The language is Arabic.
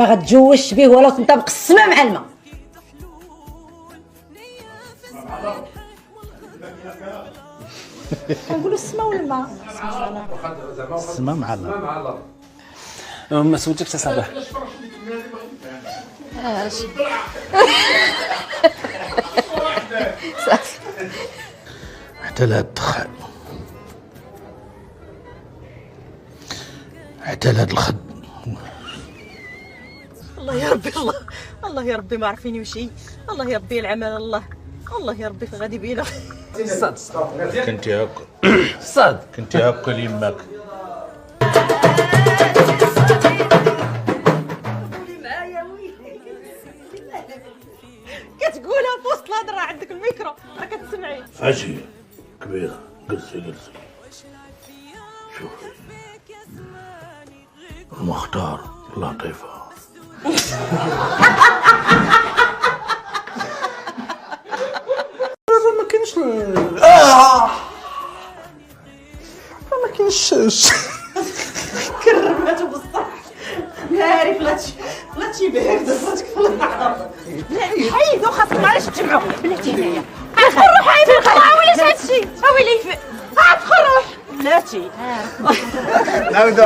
ما غتجوزش به ولا تنطبق السما مع الماء. كنقولوا السما ولا الماء؟ السما مع الماء. ما سولتكش اصاحبي. حتى لهاد الدخان، حتى لهاد الخد. الله يا ربي، الله يا ربي ما عرفيني وشي، الله يا ربي العمل الله يا ربي غادي بينا. صاد كنتي هاكا صاد كنتي هاكا ليماك. كتقولها في وسط الهضره، عندك الميكرو راه كتسمعي. اجي كبيرة، جلسي شوفي المختار لطيفة. ما كاينش ما كاينش كرماتو بصح ناري فلاتشي بارده صاتك في الحرب. حيدو خاصكم علاش تجمعوا بلاتي هنايا. روح حيدو ولا هادشي ويلي دخل روح بلاتي. نعاودو